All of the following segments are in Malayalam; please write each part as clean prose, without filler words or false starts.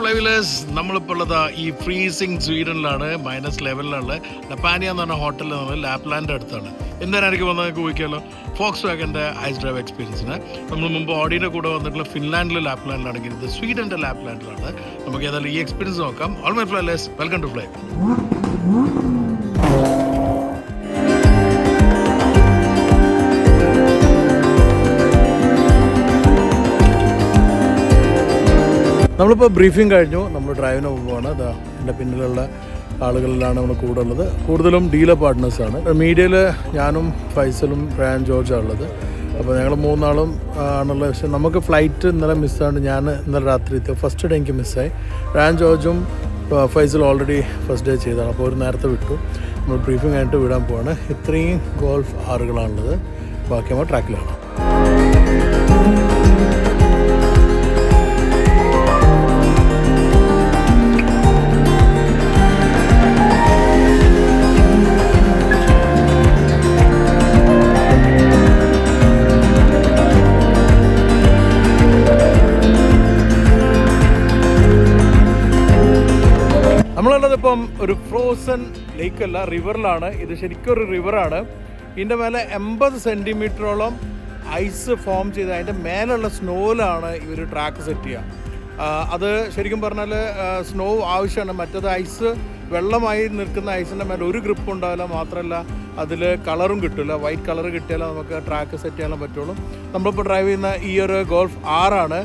ഫ്ലൈവിലേഴ്സ് നമ്മളിപ്പോൾ ഉള്ളത് ഈ ഫ്രീസിങ് സ്വീഡനിലാണ്, -11 ലപ്പാനിയ എന്ന് പറഞ്ഞ ഹോട്ടലിൽ നിന്ന് ലാപ്ലാൻഡ് അടുത്താണ്. എന്തായിരിക്കും വന്നാൽ നമുക്ക് ഊഹിക്കാമല്ലോ, ഫോക്സ് വാഗൻ്റെ ഐസ് ഡ്രൈവ് എക്സ്പീരിയൻസിന്. നമ്മൾ മുമ്പ് ഓഡിയുടെ കൂടെ വന്നിട്ടുള്ള ഫിൻലാൻഡിലെ ലാപ്ലാൻഡിലാണെങ്കിൽ ഇത് സ്വീഡൻ്റെ ലാപ്ലാൻഡിലാണ്. നമുക്ക് ഏതായാലും ഈ എക്സ്പീരിയൻസ് നോക്കാം. All my flyers, welcome to fly. നമ്മളിപ്പോൾ ബ്രീഫിംഗ് കഴിഞ്ഞു, നമ്മൾ ഡ്രൈവിന് പോകുവാണ്. അതാ എൻ്റെ പിന്നിലുള്ള ആളുകളിലാണ് നമ്മൾ കൂടെ ഉള്ളത്. കൂടുതലും ഡീലർ പാർട്ട്നേഴ്സാണ്. മീഡിയയിൽ ഞാനും ഫൈസലും റയാൻ ജോർജാണ് ഉള്ളത്. അപ്പോൾ ഞങ്ങൾ മൂന്നാളും ആണുള്ളത്. പക്ഷേ നമുക്ക് ഫ്ലൈറ്റ് ഇന്നലെ മിസ്സാണ്ട് ഞാൻ ഇന്നലെ രാത്രി ഫസ്റ്റ് ഡേ എനിക്ക് മിസ്സായി. റയാൻ ജോർജും ഫൈസലും ഓൾറെഡി ഫസ്റ്റ് ഡേ ചെയ്തതാണ്. അപ്പോൾ ഒരു നേരത്തെ വിട്ടു. നമ്മൾ ബ്രീഫിംഗ് ആയിട്ട് വിടാൻ പോവാണ്. ഇത്രയും ഗോൾഫ് ആറുകളാണുള്ളത്, ബാക്കി നമ്മൾ ട്രാക്കിലാണ്. നമ്മളുള്ളതിപ്പം ഒരു ഫ്രോസൺ ലേക്കല്ല, റിവറിലാണ്. ഇത് ശരിക്കും ഒരു റിവറാണ്. ഇതിൻ്റെ മേലെ 80 സെൻറ്റിമീറ്ററോളം ഐസ് ഫോം ചെയ്ത് അതിൻ്റെ മേലുള്ള സ്നോയിലാണ് ഇവർ ട്രാക്ക് സെറ്റ് ചെയ്യുക. അത് ശരിക്കും പറഞ്ഞാൽ സ്നോ ആവശ്യമാണ്. മറ്റേത് ഐസ് വെള്ളമായി നിൽക്കുന്ന ഐസിൻ്റെ മേലെ ഒരു ഗ്രിപ്പ് ഉണ്ടാവില്ല, മാത്രമല്ല അതിൽ കളറും കിട്ടില്ല. വൈറ്റ് കളർ കിട്ടിയാലേ നമുക്ക് ട്രാക്ക് സെറ്റ് ചെയ്യാൻ പറ്റുള്ളൂ. നമ്മളിപ്പോൾ ഡ്രൈവ് ചെയ്യുന്ന ഈ ഒരു ഗോൾഫ് ആറാണ്.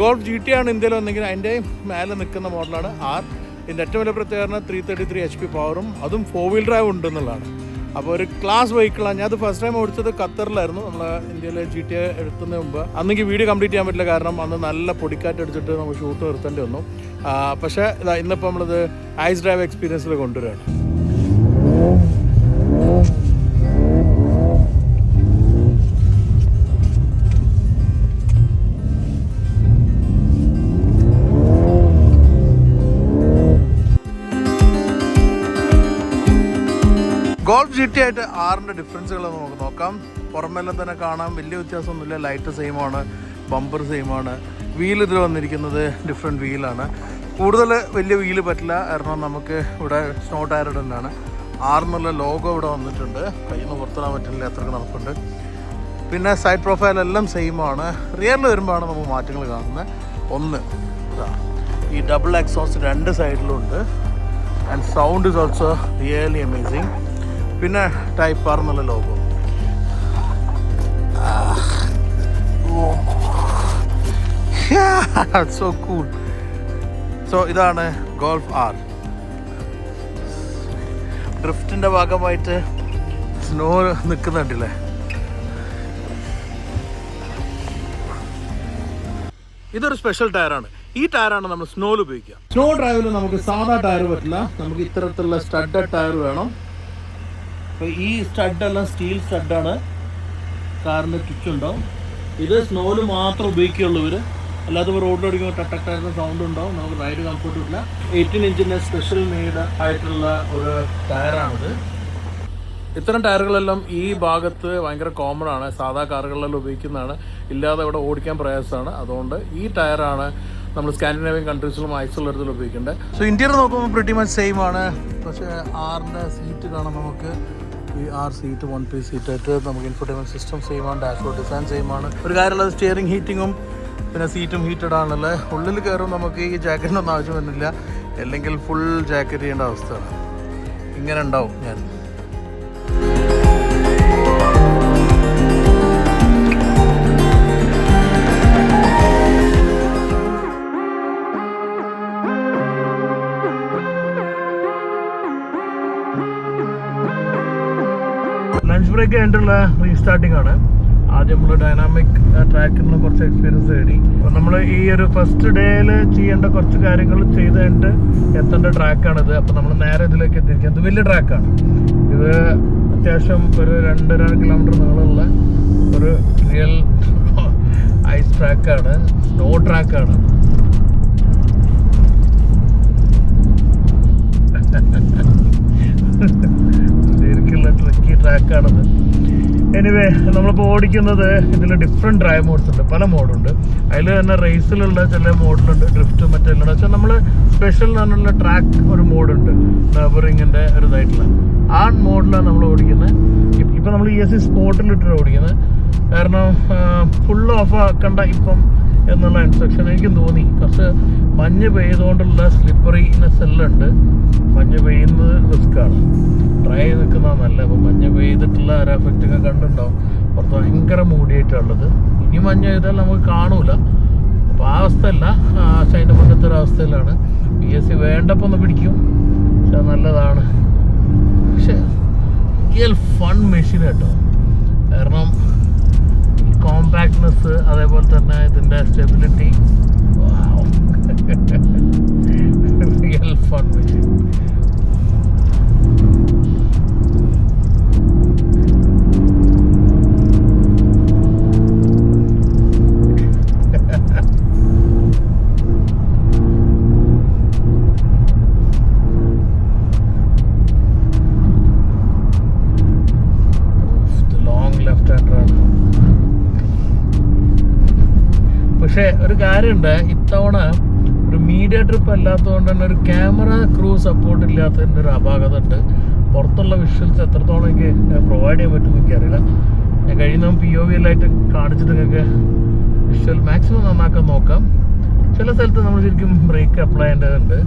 ഗോൾഫ് GT ആണ് ഇന്ത്യയിൽ വന്നെങ്കിൽ അതിൻ്റെ മേലെ നിൽക്കുന്ന മോഡലാണ് ആർ. ഇതിൻ്റെ ഏറ്റവും വലിയ പ്രത്യേകത 333 HP പവറും അതും 4-wheel ഡ്രൈവ് ഉണ്ടെന്നുള്ളതാണ്. അപ്പോൾ ഒരു ക്ലാസ് വെഹിക്കിളാണ്. ഞാൻ അത് ഫസ്റ്റ് ടൈം ഓടിച്ചത് ഖത്തറിലായിരുന്നു, നമ്മൾ ഇന്ത്യയിൽ GT എടുക്കുന്നതിന് മുമ്പ്. അന്നെങ്കിൽ വീഡിയോ കംപ്ലീറ്റ് ചെയ്യാൻ പറ്റില്ല, കാരണം അന്ന് നല്ല പൊടിക്കാറ്റ് അടിച്ചിട്ട് നമുക്ക് ഷൂട്ട് നിർത്തേണ്ടി വന്നു. പക്ഷേ ഇന്നിപ്പോൾ നമ്മളത് ഐസ് ഡ്രൈവ് എക്സ്പീരിയൻസിൽ കൊണ്ടുവരികയാണ്. ഗോൾഫ് GT ആയിട്ട് ആറിൻ്റെ ഡിഫറൻസുകൾ നമുക്ക് നോക്കാം. പുറമെല്ലാം തന്നെ കാണാം, വലിയ വ്യത്യാസമൊന്നുമില്ല. ലൈറ്റ് സെയിമാണ്, ബമ്പർ സെയിമാണ്. വീൽ ഇതിൽ വന്നിരിക്കുന്നത് ഡിഫറെൻറ്റ് വീലാണ്. കൂടുതൽ വലിയ വീല് പറ്റില്ല, കാരണം നമുക്ക് ഇവിടെ സ്നോ ടയർ ഇടുന്നതാണ്. ആറെന്നുള്ള ലോഗോ ഇവിടെ വന്നിട്ടുണ്ട്. കയ്യിൽ നിന്ന് പുറത്തിടാൻ പറ്റില്ല, അത്രയ്ക്ക് നടപ്പുണ്ട്. പിന്നെ സൈഡ് പ്രൊഫൈൽ എല്ലാം സെയിമാണ്. റിയറിൽ വരുമ്പോഴാണ് നമുക്ക് മാറ്റങ്ങൾ കാണുന്നത്. ഒന്ന് ഈ ഡബിൾ എക്സോസ്റ്റ് 2 സൈഡിലും ഉണ്ട്. And sound is also really amazing. പിന്നെ ടൈപ്പ് ആർ എന്നുള്ള ലോഗോ. So cool. സോ ഇതാണ് ഗോൾഫ് ആർ. ഡ്രിഫ്റ്റിൻ്റെ ഭാഗമായിട്ട് സ്നോ നിൽക്കുന്നുണ്ടല്ലേ. ഇതൊരു സ്പെഷ്യൽ ടയറാണ്. ഈ ടയറാണ് നമ്മൾ സ്നോയിൽ ഉപയോഗിക്കുക. സ്നോ ഡ്രൈവിൽ നമുക്ക് സാധാ ടയർ പറ്റില്ല, നമുക്ക് ഇത്തരത്തിലുള്ള സ്റ്റഡഡ് ടയർ വേണം. അപ്പോൾ ഈ സ്റ്റഡെല്ലാം സ്റ്റീൽ സ്റ്റഡാണ്, കാറിൻ്റെ ചുറ്റുണ്ടാവും. ഇത് സ്നോയിൽ മാത്രം ഉപയോഗിക്കുകയുള്ളൂ ഇവർ. അല്ലാതെ റോഡിൽ ഓടിക്കുമ്പോൾ ടട്ടട്ടായിരുന്ന സൗണ്ട് ഉണ്ടാവും, നമുക്ക് റൈഡ് കംഫർട്ടും ഇല്ല. 18 ഇഞ്ചിൻ്റെ സ്പെഷ്യൽ മെയ്ഡ് ആയിട്ടുള്ള ഒരു ടയറാണിത്. ഇത്തരം ടയറുകളെല്ലാം ഈ ഭാഗത്ത് ഭയങ്കര കോമൺ ആണ്, സാധാ കാറുകളിലെല്ലാം ഉപയോഗിക്കുന്നതാണ്. ഇല്ലാതെ ഇവിടെ ഓടിക്കാൻ പ്രയാസമാണ്. അതുകൊണ്ട് ഈ ടയറാണ് നമ്മൾ സ്കാൻഡിനേവിയൻ കൺട്രീസിലും ഐസുള്ളിടത്തിൽ ഉപയോഗിക്കേണ്ടത്. സോ ഇന്ത്യയിൽ നോക്കുമ്പോൾ പ്രിറ്റി മച്ച് സെയിം ആണ്. പക്ഷേ ആറിൻ്റെ സീറ്റ് കാണാൻ നമുക്ക് ഈ 6 സീറ്റ് 1 piece സീറ്റായിട്ട് നമുക്ക് ഇൻഫോർടൈൻമെൻറ്റ് സിസ്റ്റം സെയിം ആണ്, ഡാഷ്ബോർഡ് ഡിസൈൻ സെയിം ആണ്. ഒരു കാര്യമുള്ളത് സ്റ്റിയറിംഗ് ഹീറ്റിങ്ങും പിന്നെ സീറ്റും ഹീറ്റഡ് ആണല്ലേ. ഉള്ളിൽ കയറും നമുക്ക് ഈ ജാക്കറ്റിനൊന്നും ആവശ്യം വരുന്നില്ല, അല്ലെങ്കിൽ ഫുൾ ജാക്കറ്റ് ചെയ്യേണ്ട അവസ്ഥയാണ്. ഇങ്ങനെ ഉണ്ടാവും ഞാൻ. ലഞ്ച് ബ്രേക്ക് കഴിഞ്ഞിട്ടുള്ള റീസ്റ്റാർട്ടിംഗ് ആണ്. ആദ്യം നമ്മൾ ഡൈനാമിക് ട്രാക്കിൽ നിന്ന് കുറച്ച് എക്സ്പീരിയൻസ് നേടി. അപ്പോൾ നമ്മൾ ഈ ഒരു ഫസ്റ്റ് ഡേയിൽ ചെയ്യേണ്ട കുറച്ച് കാര്യങ്ങൾ ചെയ്ത് കഴിഞ്ഞിട്ട് എത്തേണ്ട ട്രാക്കാണിത്. അപ്പോൾ നമ്മൾ നേരെ ഇതിലേക്ക് എത്തിയിരിക്കുന്നത്. ഇത് വലിയ ട്രാക്കാണ്. ഇത് അത്യാവശ്യം ഒരു 2.5 കിലോമീറ്റർ നീളമുള്ള ഒരു റിയൽ ഐസ് ട്രാക്കാണ്, സ്നോ ട്രാക്കാണ്. ശരിക്കുള്ള ട്രക്കി ട്രാക്കാണത്. എനിവേ നമ്മളിപ്പോൾ ഓടിക്കുന്നത് ഇതിൽ ഡിഫറെൻറ്റ് ഡ്രൈവ് മോഡ്സ് ഉണ്ട്, പല മോഡുണ്ട്. അതിൽ തന്നെ റേസിലുള്ള ചില മോഡലുണ്ട്, ഡ്രിഫ്റ്റ് മറ്റെല്ലാം. പക്ഷേ നമ്മൾ സ്പെഷ്യൽ എന്ന് പറഞ്ഞുള്ള ട്രാക്ക് ഒരു മോഡുണ്ട്, നർബറിങ്ങിൻ്റെ ഒരു ഇതായിട്ടുള്ള ആ മോഡിലാണ് നമ്മൾ ഓടിക്കുന്നത്. ഇപ്പം നമ്മൾ ESC സ്പോർട്ടിലിട്ടാണ് ഓടിക്കുന്നത്. കാരണം ഫുൾ ഓഫ് ആക്കണ്ട ഇപ്പം എന്നുള്ള ഇൻസ്ട്രക്ഷൻ എനിക്കും തോന്നി. കുറച്ച് മഞ്ഞ് പെയ്തുകൊണ്ടുള്ള സ്ലിപ്പറിനെസ് എല്ലാം ഉണ്ട്. മഞ്ഞ് പെയ്യുന്നത് റിസ്ക്കാണ്, ഡ്രൈ നിൽക്കുന്നതാണ് നല്ല. അപ്പോൾ മഞ്ഞ് പെയ്തിട്ടുള്ള ഒരു എഫക്റ്റൊക്കെ കണ്ടിട്ടുണ്ടാവും. പുറത്ത് ഭയങ്കര മൂടിയായിട്ടുള്ളത്. ഇനി മഞ്ഞ് പെയ്താൽ നമുക്ക് കാണൂല. അപ്പോൾ ആ അവസ്ഥയല്ല, അതിൻ്റെ മുന്നത്തെ ഒരു അവസ്ഥയിലാണ്. ESC വേണ്ടപ്പോൾ ഒന്ന് പിടിക്കും, പക്ഷെ നല്ലതാണ്. പക്ഷെ റിയൽ ഫൺ മെഷീൻ കേട്ടോ. കാരണം കോമ്പാക്ട്നെസ്, അതേപോലെ തന്നെ ഇതിൻ്റെ സ്റ്റെബിലിറ്റി, റിയൽ ഫൺ മെഷീൻ. പക്ഷേ ഒരു കാര്യമുണ്ട്, ഇത്തവണ ഒരു മീഡിയ ട്രിപ്പ് അല്ലാത്തതുകൊണ്ട് തന്നെ ഒരു ക്യാമറ ക്രൂ സപ്പോർട്ട് ഇല്ലാത്തതിൻ്റെ ഒരു അപാകത ഉണ്ട്. പുറത്തുള്ള വിഷ്വൽസ് എത്രത്തോളം എനിക്ക് പ്രൊവൈഡ് ചെയ്യാൻ പറ്റുമെന്ന് എനിക്കറിയില്ല. ഞാൻ കഴിയുന്നതും POV എല്ലായിട്ട് കാണിച്ചിട്ട് നിങ്ങൾക്ക് വിഷ്വൽ മാക്സിമം നന്നാക്കാൻ നോക്കാം. ചില സ്ഥലത്ത് നമ്മൾ ശരിക്കും ബ്രേക്ക് അപ്ലൈ ചെയ്യേണ്ടതുണ്ട്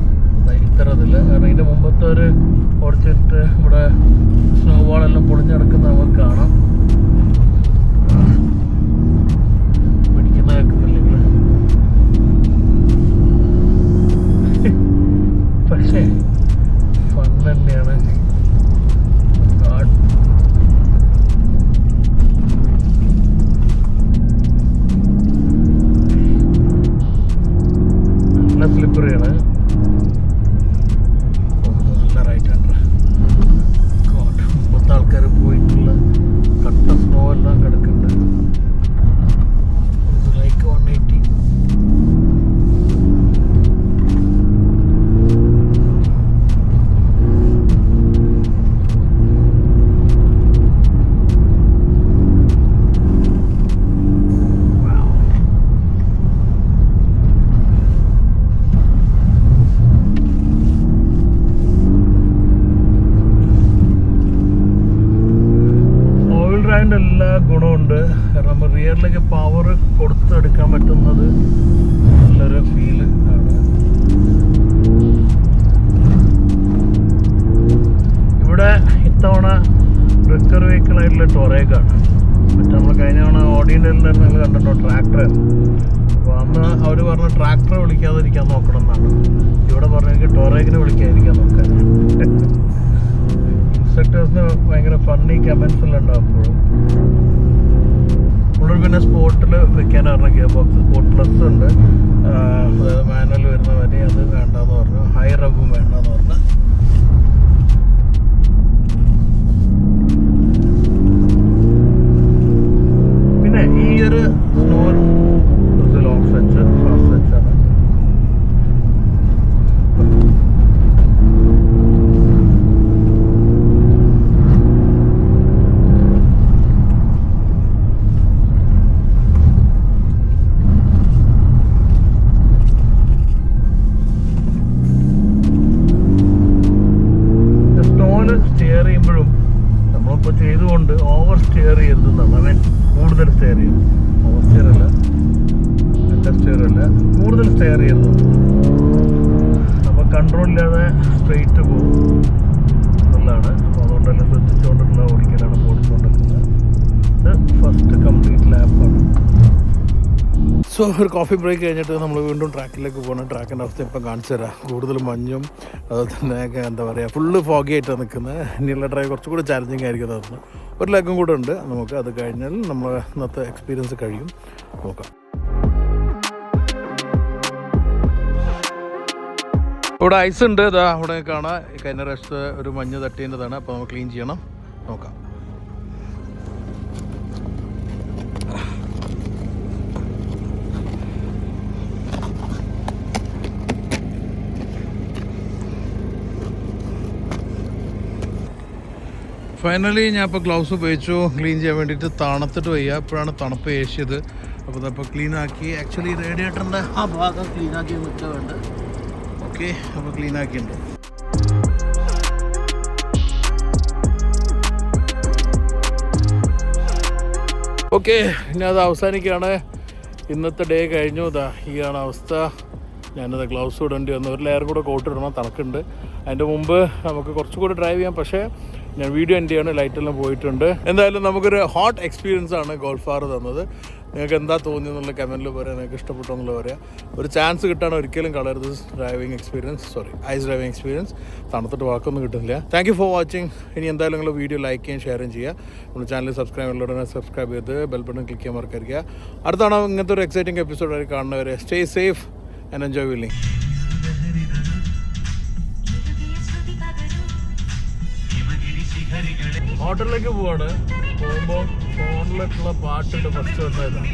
ഇത്തരത്തിൽ. കാരണം ഇതിൻ്റെ മുമ്പത്തെ ഒരു ഓടിച്ചിട്ട് ഇവിടെ സ്നോ വാളെല്ലാം പൊളിഞ്ഞെടുക്കുന്ന നമുക്ക് കാണാം. പക്ഷേ ഫൺ തന്നെയാണ്. നല്ല സ്ലിപ്പറിയാണ്, നല്ല റൈറ്റ് ഹാൻഡർ. മുമ്പത്തെ ആൾക്കാർ പോയിട്ടുള്ള കട്ട സ്നോ എല്ലാം കിടക്കുന്നുണ്ട്. ലൈക്ക് 180. എല്ലാ ഗുണമുണ്ട്. കാരണം നമ്മൾ റിയറിലേക്ക് പവർ കൊടുത്തെടുക്കാൻ പറ്റുന്നത് നല്ലൊരു ഫീൽ ആണ്. ഇവിടെ ഇത്തവണ റിക്കർ വെഹിക്കിളായിട്ടുള്ള ടൊറേഗാണ്. മറ്റേ നമ്മൾ കഴിഞ്ഞ തവണ ഓഡിയൻ്റെ നിങ്ങൾ കണ്ടിട്ടുണ്ടോ, ട്രാക്ടർ. അപ്പോൾ അന്ന് അവർ പറഞ്ഞ ട്രാക്ടർ വിളിക്കാതിരിക്കാൻ നോക്കണം എന്നാണ്. ഇവിടെ പറഞ്ഞെങ്കിൽ ടൊറേഗിനെ വിളിക്കാതിരിക്കാൻ നോക്കാൻ. ഇൻസ്ട്രക്ടേഴ്സിന് ഭയങ്കര ഫണ്ണി കമൻസ് എല്ലാം ഉണ്ടാവും എപ്പോഴും. നമ്മളൊരു പിന്നെ സ്പോർട്ടിൽ വെക്കാൻ പറഞ്ഞ ഗിയർ ബോക്സ് സ്പോർട്ട് പ്ലസ് ഉണ്ട്, അതായത് മാനുവൽ വരുന്ന വരെ അത് വേണ്ടെന്ന് പറഞ്ഞു. ഹൈ റബ്ബും വേണ്ടെന്ന് പറഞ്ഞു. പിന്നെ ഈ ഒരു സ്നോ ലോങ് സ്ട്രെച്ച് ഫാസ്റ്റ് സ്ട്രെച്ചാണ്. സ്റ്റെയർ ചെയ്യുമ്പോഴും നമ്മളിപ്പോൾ ചെയ്തുകൊണ്ട് ഓവർ സ്റ്റെയർ ചെയ്യരുതെന്നാണ്. അവൻ കൂടുതൽ സ്റ്റെയർ ചെയ്യും, ഓവർ സ്റ്റെയർ അല്ല, അണ്ടർ സ്റ്റെയർ അല്ല, കൂടുതൽ സ്റ്റെയർ ചെയ്യരുത്. അപ്പോൾ കൺട്രോൾ ഇല്ലാതെ സ്ട്രെയിറ്റ് പോകും എന്നുള്ളതാണ്. അപ്പോൾ അതുകൊണ്ടെല്ലാം ശ്രദ്ധിച്ചുകൊണ്ടുള്ള ഓടിക്കലാണ് ഓടിച്ചുകൊണ്ടിരിക്കുന്നത്. ഇത് ഫസ്റ്റ് കംപ്ലീറ്റ് ലാപ്പാണ്. സോ ഒരു കോഫി ബ്രേക്ക് കഴിഞ്ഞിട്ട് നമ്മൾ വീണ്ടും ട്രാക്കിലേക്ക് പോകണം. ട്രാക്കിൻ്റെ അവസ്ഥ ഇപ്പം കാണിച്ചു തരാം. കൂടുതൽ മഞ്ഞും അതുപോലെ തന്നെ എന്താ പറയുക, ഫുള്ള് ഫോഗി ആയിട്ടാണ് നിൽക്കുന്നത്. ഇനിയുള്ള ഡ്രൈവ് കുറച്ചുകൂടി ചാലഞ്ചിങ് ആയിരിക്കും. അതൊന്ന് ഒരു ലെഗും കൂടെ ഉണ്ട്. നമുക്ക് അത് കഴിഞ്ഞാൽ നമ്മൾ ഇന്നത്തെ എക്സ്പീരിയൻസ് കഴിയും. നോക്കാം. ഇവിടെ ഐസ് ഉണ്ട്. ഇതാ അവിടെ കാണാം. കഴിഞ്ഞ പ്രാവശ്യത്തെ ഒരു മഞ്ഞ് തട്ടേണ്ടതാണ്. അപ്പോൾ നമുക്ക് ക്ലീൻ ചെയ്യണം. നോക്കാം. ഫൈനലി ഞാൻ ഇപ്പോൾ ഗ്ലൗസ് ഉപയോഗിച്ചു ക്ലീൻ ചെയ്യാൻ വേണ്ടിയിട്ട്. തണുത്തിട്ട് വയ്യ, ഇപ്പോഴാണ് തണുപ്പ് ഏഷ്യത്. അപ്പോൾ അതപ്പോൾ ക്ലീനാക്കി. ആക്ച്വലി റേഡിയേറ്ററിൻ്റെ ആ ഭാഗം ക്ലീനാക്കി നിൽക്കുന്നുണ്ട്. ഓക്കെ, അപ്പോൾ ക്ലീനാക്കിയിട്ടുണ്ട്. ഓക്കെ, ഇനി അത് അവസാനിക്കുകയാണ്. ഇന്നത്തെ ഡേ കഴിഞ്ഞു. ഈയാണ് അവസ്ഥ. ഞാനത് ഗ്ലൗസ് ഇടേണ്ടി വന്നു. ഒരു ലെയർ കൂടെ കോട്ട് ഇടണം, തണുക്കുണ്ട്. അതിൻ്റെ മുമ്പ് നമുക്ക് കുറച്ചുകൂടി ഡ്രൈവ് ചെയ്യാം. പക്ഷേ ഞാൻ വീഡിയോ എൻ്റെ ചെയ്യാണ്, ലൈറ്റെല്ലാം പോയിട്ടുണ്ട്. എന്തായാലും നമുക്കൊരു ഹോട്ട് എക്സ്പീരിയൻസ് ആണ് ഗോൾഫാർ തന്നത്. നിങ്ങൾക്ക് എന്താ തോന്നിയെന്നുള്ള കമൻറ്റിൽ പറയാം, നിങ്ങൾക്ക് ഇഷ്ടപ്പെട്ടോ എന്നുള്ള പറയാം. ഒരു ചാൻസ് കിട്ടാൻ ഒരിക്കലും കളയരുത് driving experience. Ice driving experience. തണുത്തിട്ട് വാക്കൊന്നും കിട്ടുന്നില്ല. Thank you for watching. ഇനി എന്തായാലും നിങ്ങൾ വീഡിയോ ലൈക്ക് ചെയ്യാൻ ഷെയറും ചെയ്യുക. നമ്മുടെ ചാനൽ സബ്സ്ക്രൈബ് ചെയ്ത് ബെൽ ബട്ടൺ ക്ലിക്ക് ചെയ്യാൻ മറക്കാതിരിക്കുക. അടുത്താണ് ഇങ്ങനത്തെ ഒരു എക്സൈറ്റിംഗ് എപ്പിസോഡായി കാണുന്നവരെ. Stay safe and enjoy wheeling. ഹോട്ടലിലേക്ക് പോവാണ്. പോകുമ്പോൾ ഫോണിലേക്കുള്ള പാട്ടിൻ്റെ ഫസ്റ്റ് വന്നതാണ്.